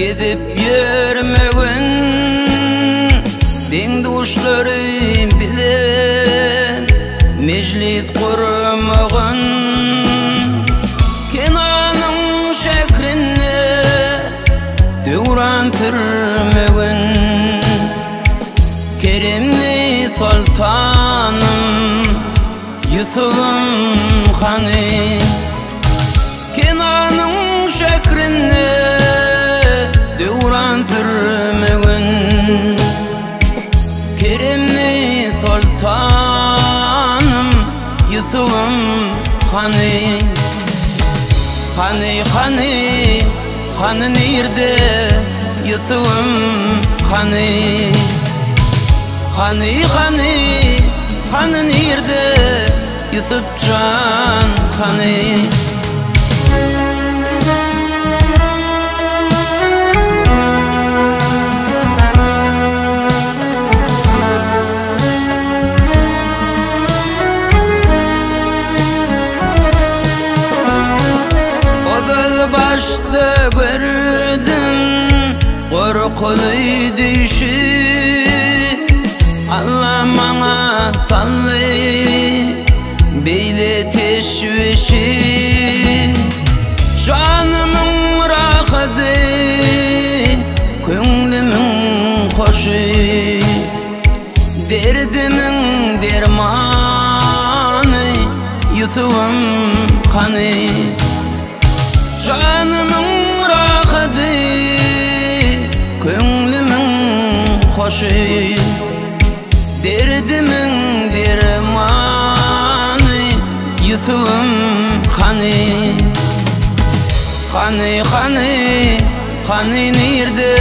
Gidip yürümegin din duşlarım bilen meclis kurmagın Kenanın şekrinne dövrantırmegin Kerimli sultanım Yusuf'um hani Kenanın şekrinne dövrantırmegin Kerimli sultanım Yusuf'um hani Hani nerede Yusuf'um hani nerede Yusufcan hani Başta gördüm korkuluydu işi Allah bana sallı beyle teşvişi Canımın rahatı Könlümün hoşu Derdimin dermanı Yusuf'um hani Canımın rahatı Könlümün hoşu Derdimin dermanı Yusuf'um hani nerede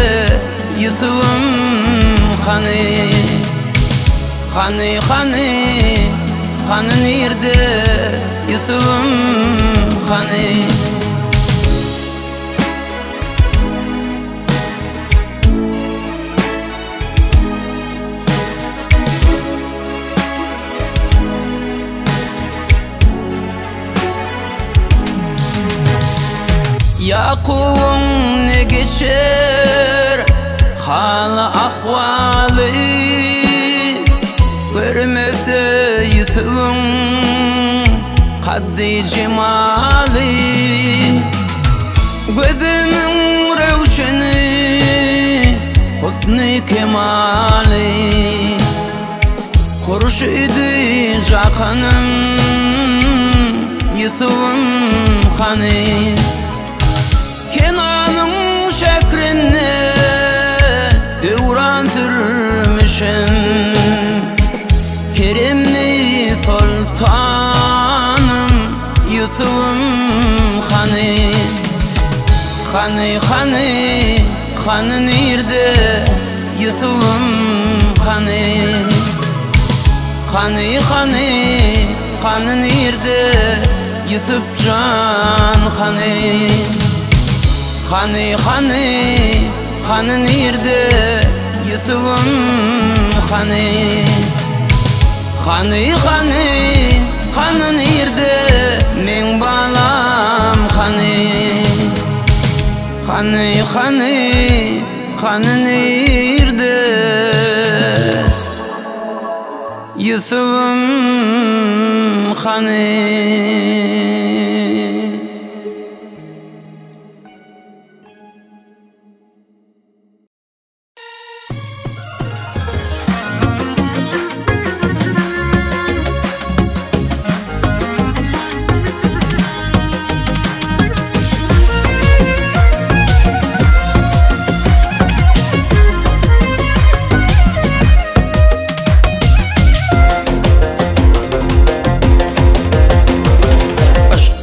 Yusuf'um hani nerede Yusuf'um hani Yakuv'un ne geçer hal ahvalı Görmese Yusuf'un kaddi cemali Gözümün revşeni husn-i kemali Kurşidi cahanım Yusuf'um hani Kenanın şekrinne dövrantırmışım Kerimli sultanım Yusuf'um hani nerede Yusuf'um hani nerede Yusufcan hani nerede Yusuf'um hani nerede men balam hani nerede Yusuf'um hani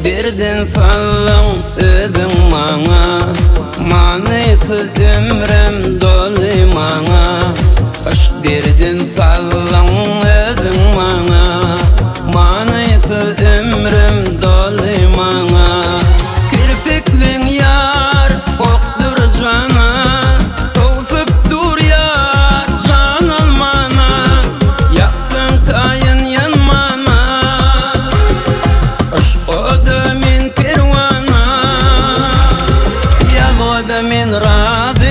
Derdin sallan özün bana Manisiz ömrüm dolu bana Aşk derdin sallan özün bana Manisiz ömrüm dolu bana Kirpiklin yar oktur cana Tosup dur yar can almana Yaksın tayın yanmana Aşk oda min kervana Yalvada min razı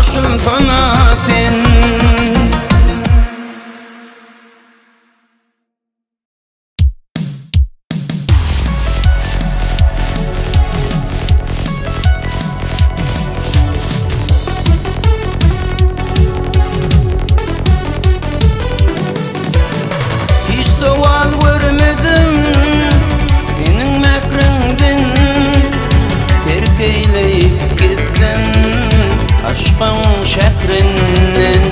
başım fanafin. Doğan görmedim senin mekrinden, terk eyleyip gittin aşkın şehrinden.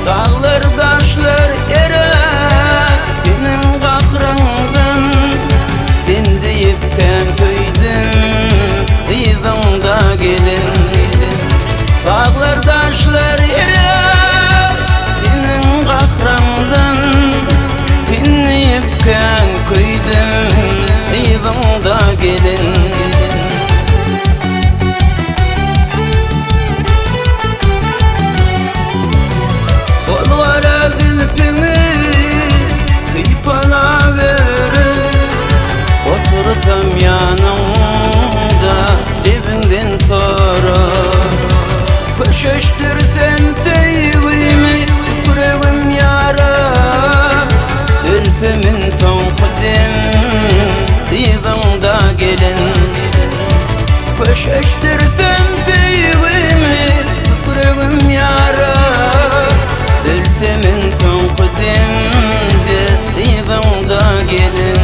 Dağlar taşlar ere senin kahrından, sen deyipken köydün izanda gelin. Dağlar taşlar ere senin kahrından, sen köydün eyvanda gelin. Kollara zülfünü kıypana verir, otursam yanımda evinden sonra. Köşeştirsem teyvimi yüreğim yara, Ülfümün son kıdım divanda gelin. Köşeştirsem teyvimi yüreğim yara, Ülfümün son kıdım divanda gelin.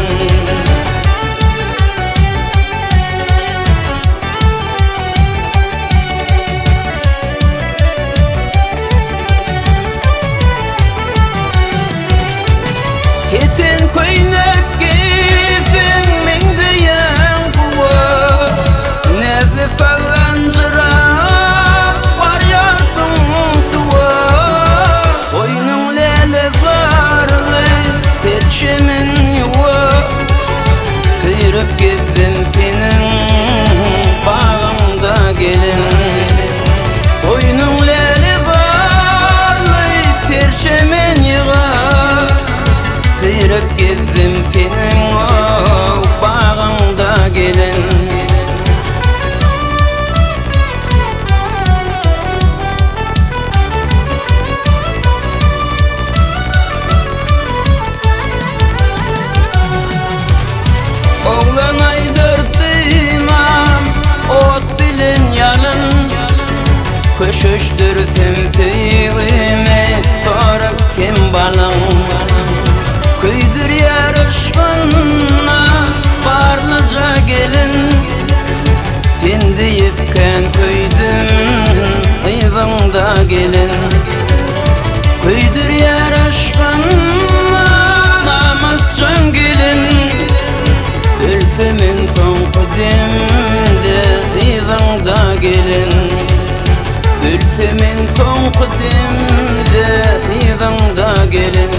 Ketin koynak gittin min diyen kuva, nevli fallancıra var yarsın suva. Koynun lele varlı terçimin yuva, tıyırıp gittim senin bağımda gelin. Koynun lele varlı terçimin yuva, tıyırıp gittim senin bağında gelin. Oğlan aydırtımam ot bilin yalın, köşüştürdüm tüyüğüme sorup kim balın. Köydür yarışmanına varlıca gelin, sen deyipken köydüm eyvanda gelin. Köydür yarışmanına namuscan gelin, Ülfümün son kıdımda eyvanda gelin. Ülfümün son kıdımda eyvanda gelin.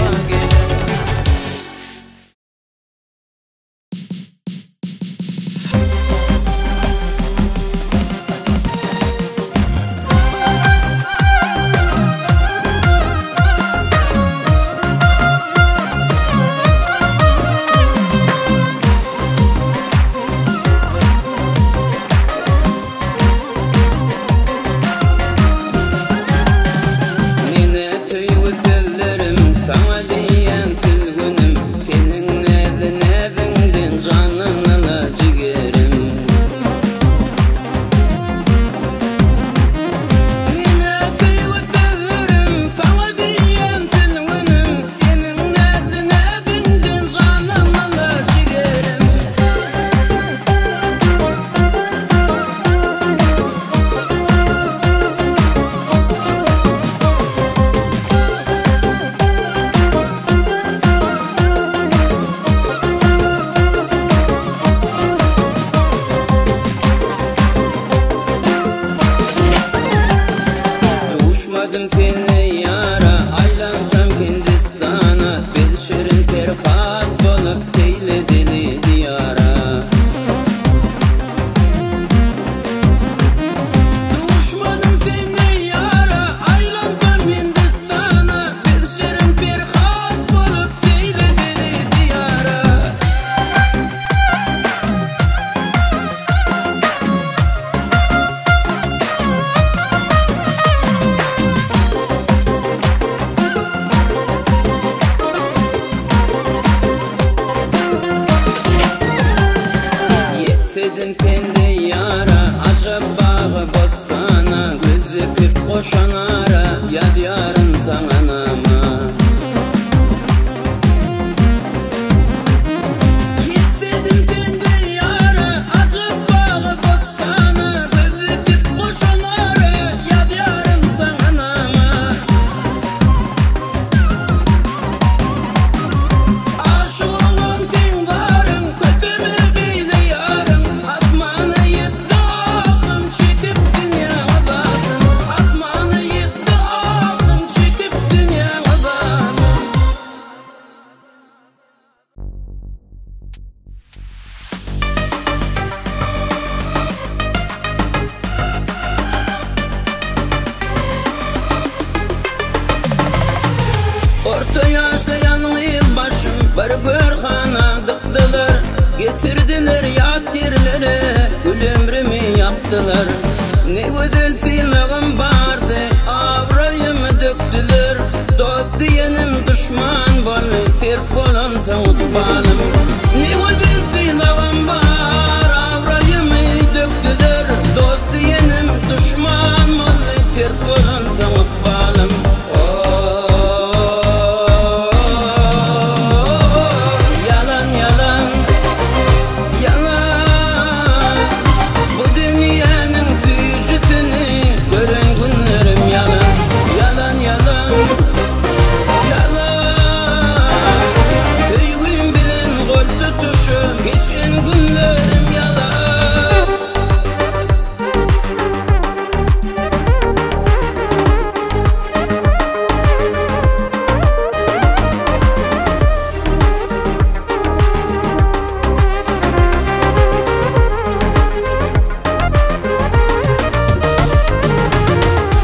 Sana koşanara yad yarın sananama. Gitmedim kendi yara acıp bağı bostana, gözüküp koşanara yad yarın sananama. Aşık olan sen varın, gözümü bile yarın, asmana yetti ağım çekip dünyama bakın, asmana yetti ağım çekip dünyama bakın. Orta yaşta yanlı yılbaşım bir görhana dıktılar, getirdiler yat yerlere, gül ömrümü yaptılar. Ne güzel silahım vardı, avrayımı döktüler. Dost diyenim düşman bolly, ters bolansa utbalım. Ne güzel silahım var, avrayımı döktüler. Dost diyenim düşman bolly, ters bolansa utbalım. Yalan yalan yalan, bu dünyanın fücüsünü gören günlerim yalan. Yalan yalan yalan, sevgim bilen gol tutuşup geçen günlerim yalan.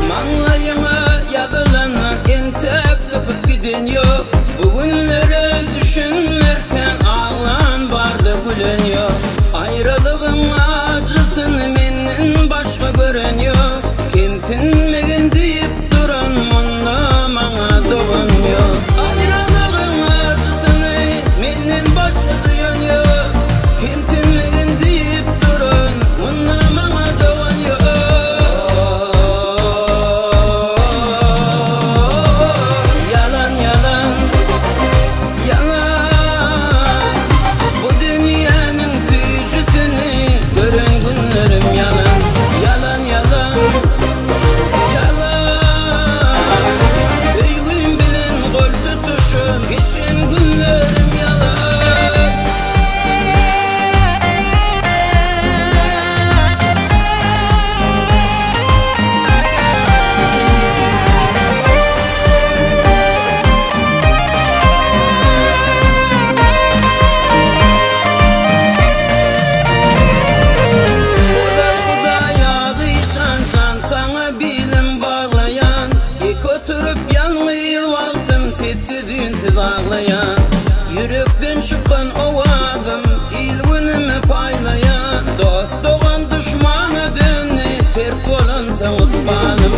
Manlayıma yazılan entek sıkıp giden yok. Bugünlere düşünürken ağlan barda gülen yok. Ayrılığın acısını menden başka gören yok. Kimsinmegin deyip duran munda bana doğan yok. Ayrılığın acısını menden başka duyan yok. Kimsinmegin deyip duran munda bana doğan yok. Yalan yalan yalan, bu dünyanın fücüsünü gören günlerim yalan. Yalan yalan yalan, sevgim bilen gol tutuşup geçen günlerim yalan. Khudaya san sana bilim bağlayan, ilk oturup yanlı yıl vaktim sessiz ağlayan. Yürekten çıkan ovazım ilgünümü paylayan, dost doğan düşmana dönü ters olansa utbalım.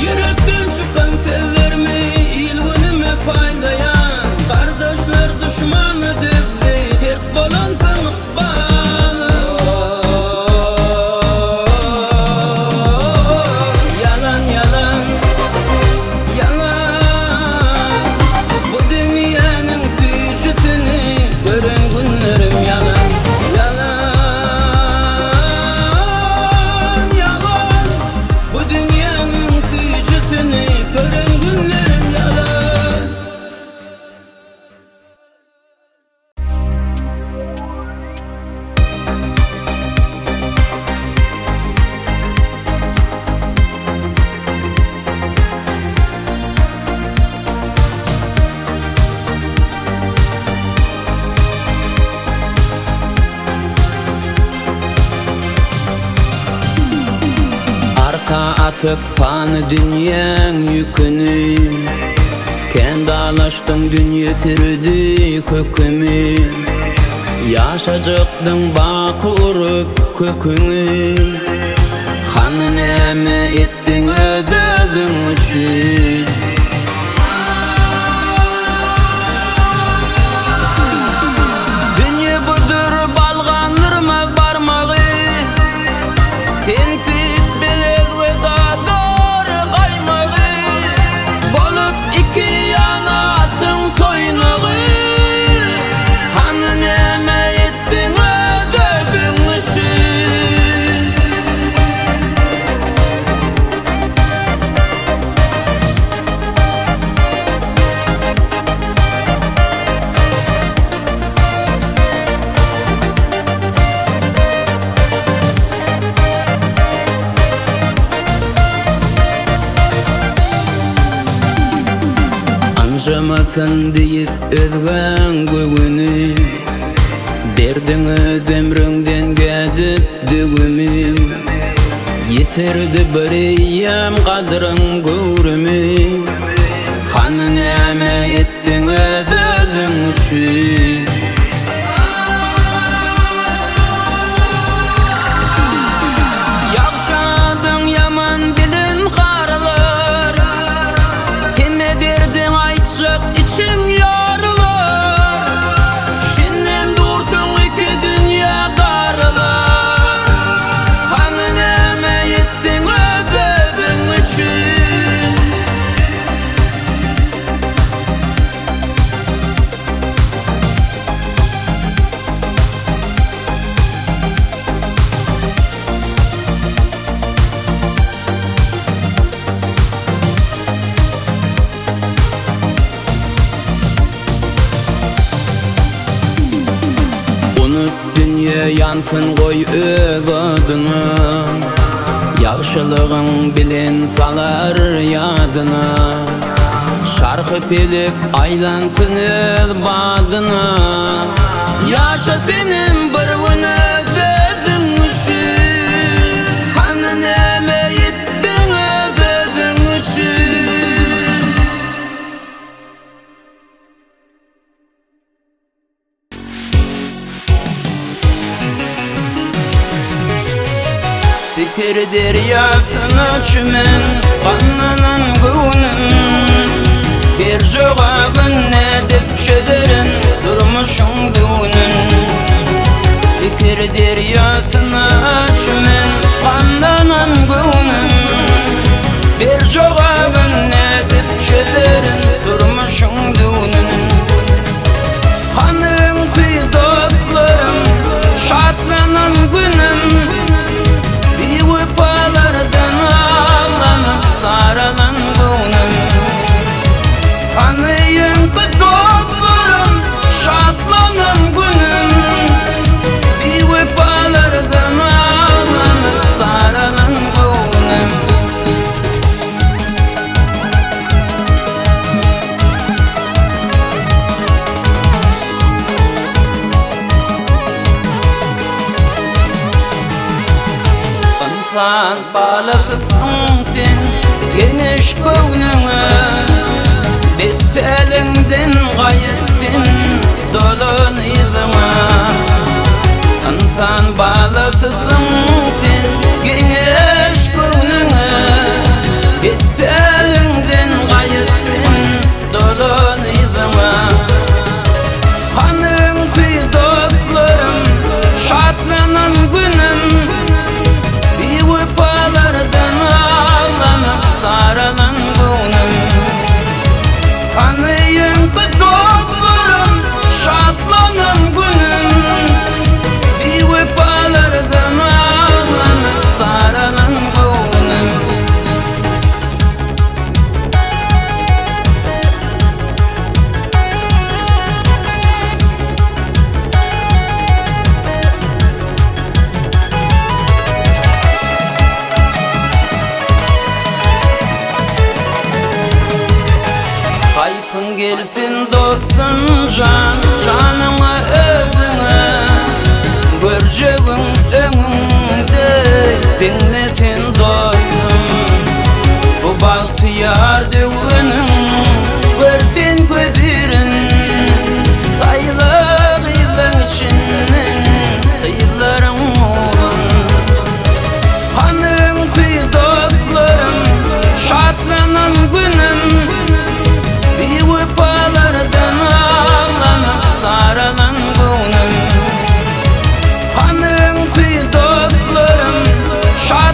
Yürekten çıkan sözlerimi ilgünümü paylayan, kardeşler düşmanı dövdü ters olansa utbalım. Yalan yalan yalan, bu dünyanın fücüsünü gören günlerim yalan. Yalan yalan, bu dünyanın fücüsünü gören günlerim yalan. Arka atıp panı dünyanın yükünü, kendalaştın dünya sürüdü kökümü. Yaşacaktın bakı urup kökünü, hanı neme ettin özün için. Dünya budur balğanırmaz barmağı, sensiz bilek ve da doğru kaymağı. yaşamasın deyip özgen göğünü Derdin öz emründen gedip düğümü Yeterdi bir eyyam kadrın görümü Hanı näme ettin özün üçün Yaşadın yaman bilin qarılar Kime derdin aytsak için yarılar Şinnem dursun iki dünya darılar Hanı näme ettin özün üçün Dünya yansın koy öz adına Yaxşılığın bilin salar yadına Şarkı pelek aylansın öz badına Yaşa senin bir güne özün üçün Hanı näme ettin özün üçün Fikir deryasına çümen Kanlanan güğünüm Bir cevabın edip çederin Durmuşum düğünün Fikir deryasına çümen Kanlanan güğünüm Bir cevabın edip çederin Durmuşum düğünün Hanım kıydoklarım Şatlanan günüm Palardan ağlanıp saralan güğünüm Kanıyım kıtoklarım şatlanan günüm Bir palardan ağlanıp saralan güğünüm Sen balasısın sen geniş göğnüne Bit elinden gayet sen dolun izime Sen balasısın sen geniş göğnüne Bit elinden gayet sen dolun izime Hanım kıydoklarım şatlanan günüm Palardan ağlanıp saralan güğünüm Kanıyım kıtoklarım şatlanan günüm Bir palardan ağlanıp saralan güğünüm Kayfın gelsin dostum can Canıma özüne Göreceğin önünde Dinlesin dostum Bu bahtiyar düğünün Görsin gözlerin Sayılar yılın içinden Kıyılarım olun Hanım kıydoklarım Şatlanan günüm Bir palardan ağlanıp saralan güğünüm Hanım kıydoklarım şatlanan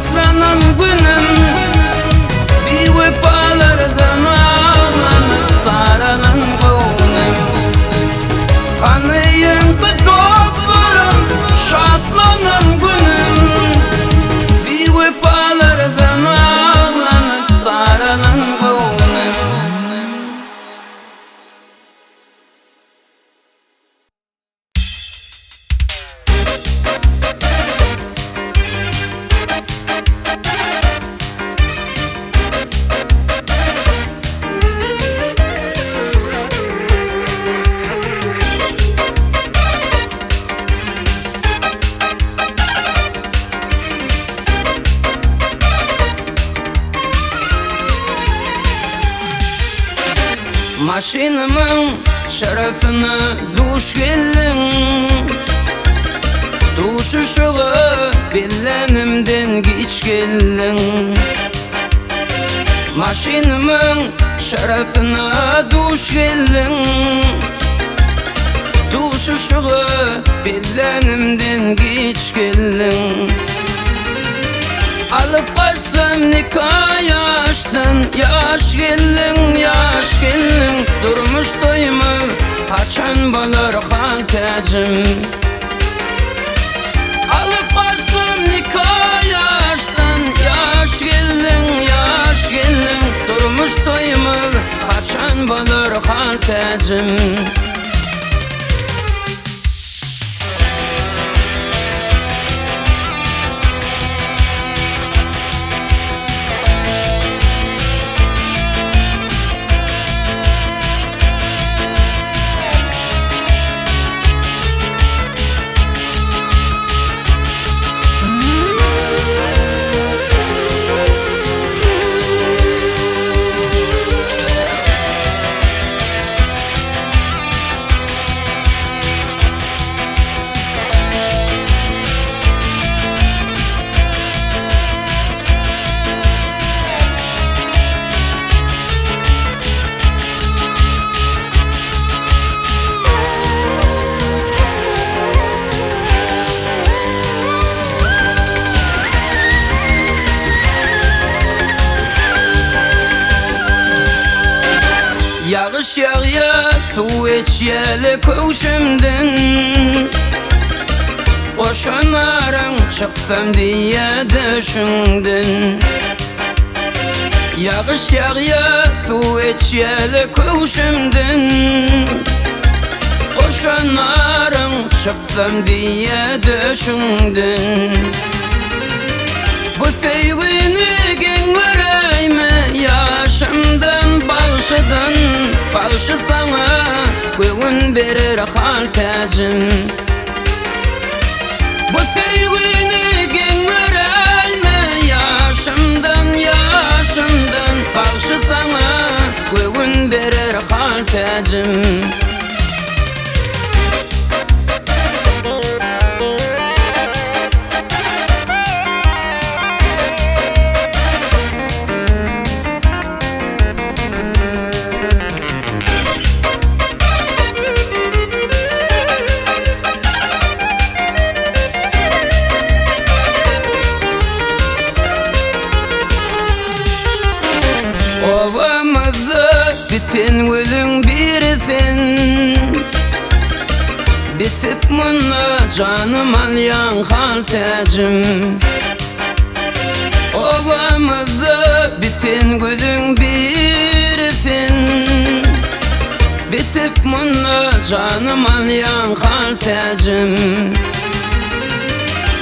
Maşinamın şerefine duş geldin, duşuşuğu billenimden geç geldin. Maşinamın şerefine duş geldin, duşuşuğu billenimden geç geldin. Alıp kaçsam nikah yaştan, yaş geldin, yaş geldin. Durmuş doyma kaçan balar haltacım. Alıp kaçsam nikah yaştan, yaş geldin, yaş geldin. Durmuş doyma kaçan balar haltacım. Yağış yağya, su içyeli köşümdün. Koşanarım çıktım diye düşündün. Yağış yağya, su içyeli köşümdün. Koşanarım çıktım diye düşündün. Bu sevgini gen vereyme, yaşımdan bağışıdın. Bağışı sana koyun verir haltacım. Bu sevgini gen vereyme, yaşımdan, yaşımdan. Bağışı sana koyun verir haltacım. Ovamızda bitin gülün birisin, bitip muna canım alyan haltacım. Ovamızda bitin gülün birisin, bitip muna canım alyan haltacım.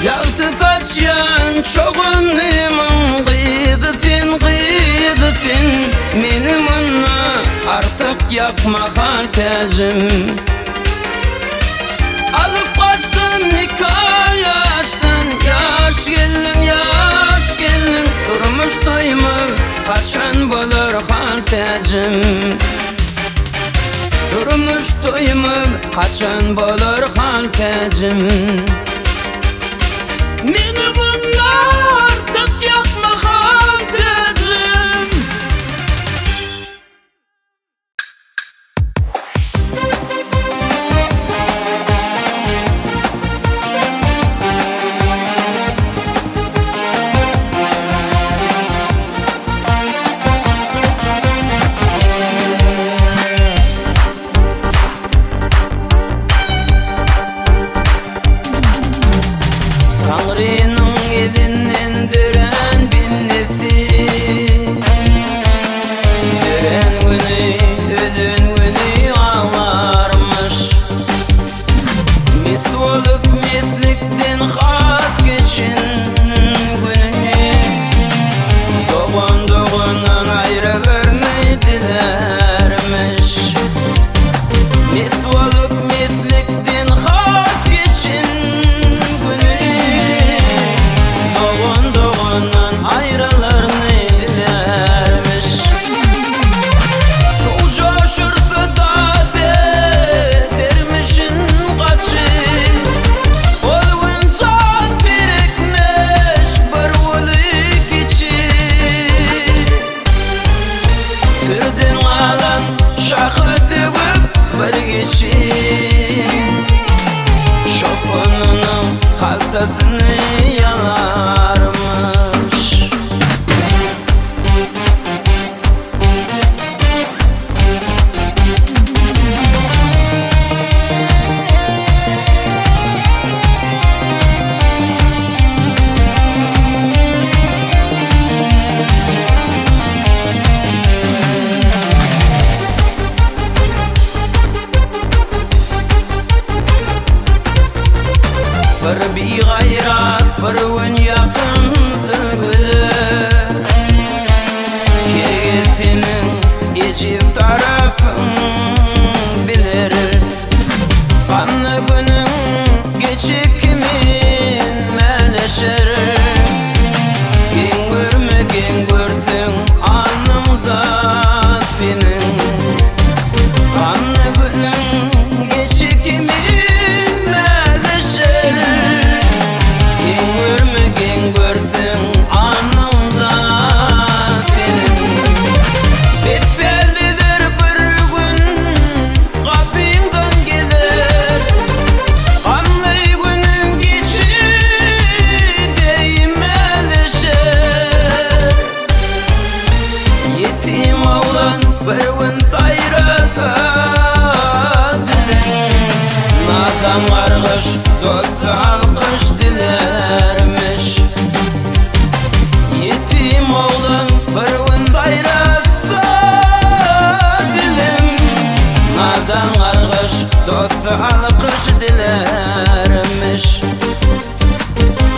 Yaltı saçyan çoğunluğumun gıdıfin, gıdıfin. Benim ona artık yapma haltacım. Alıp kaçsın nikah yaştan, yaş geldin, yaş geldin. Durmuş doyma kaçan balar haltacım. Durmuş doyma kaçan balar haltacım. Benim ona artık yapma haltacım. Tanrı'nın bir begayrat, bir ön yakınlığı. Şerefinin geçip tarafın bilir. Kanlı günün geçip kimin meleşer. Gen görmegen gördün alnımda senin. Kanlı günün geçip kimin meleşer. Gen görmegen gördün alnımda senin. Betbellidir bir gün kapından gelir. Kanlı günün geçip değmeleşer. Yetim oğlan bir gün tayrada diler. Nadan kargış dost alkış dilermiş. Yetim oğlan bir gün tayrada dilim. Nadan kargış dost alkış dilermiş.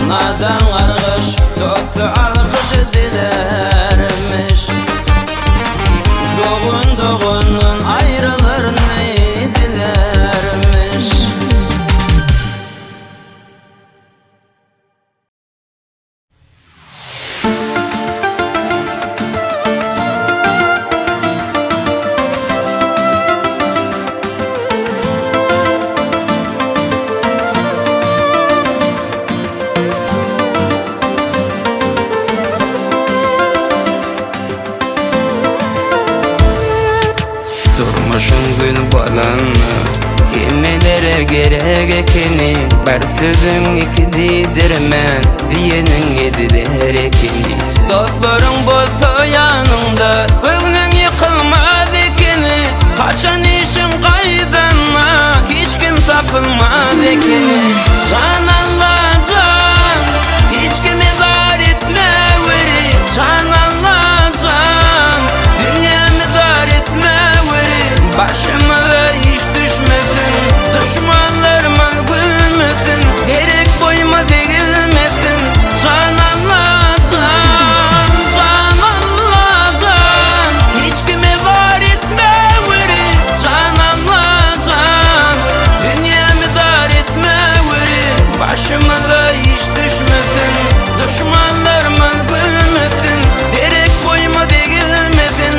Nadan kargış dost alkış dilermiş. Doğunun ayrılır ne dilermiş. Durmuşun gül balanı, kimmelere gerek ekeni. Bir sözün iki didirmen, diyenin ediler ekeni. Dostların bolsa yanında, göğnün yıkılmaz ekeni. Kaçan işin kaydanla, hiç kim tapılmaz ekeni. Can Allah can, hiç kimi dar etme veri. Can Allah can, dünyamı dar etme veri. Başıma hiç düşmesin, düşmanlarıma gülmesin. Gerek boyuma değilmesin. Can Allah can, can Allah can, hiç kimi var etme veri. Can Allah can, dünyamı dar etme veri. Başıma hiç düşmesin, düşmanlarıma gülmesin. Gerek boyuma değilmesin.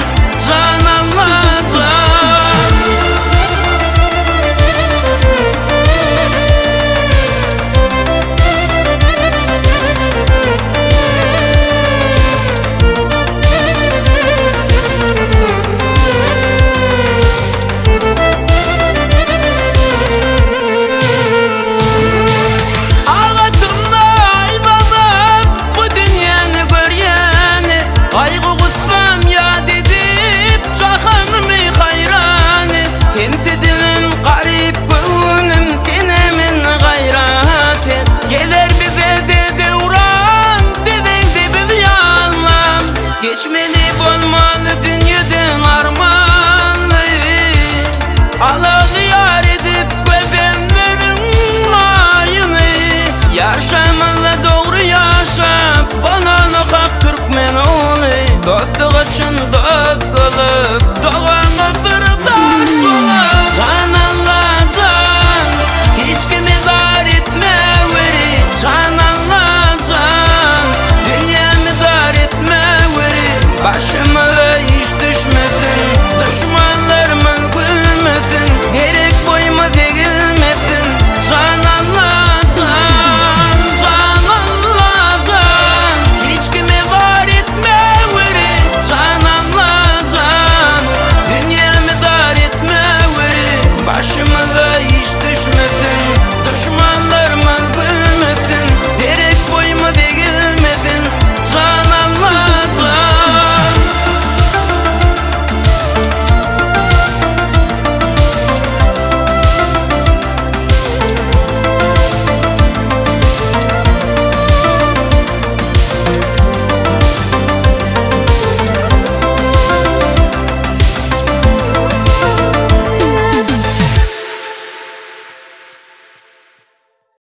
Can Allah can. Ağatımda ay babam bu dünyanı görýäni. Kaygı kutmam ya dedip şahanımı hayranı. Temsidilim garip gönlüm senemin gayrat et. Gelir bize de devran dedeydi biz yallam. Geçmeli bolmalı dünyadan armanlı. Alalı yar edip göbenlerin mayını. Yaşamalı doğru yaşap, bana nokak Türkmen oğlu. Dostluk için dost olup, doğa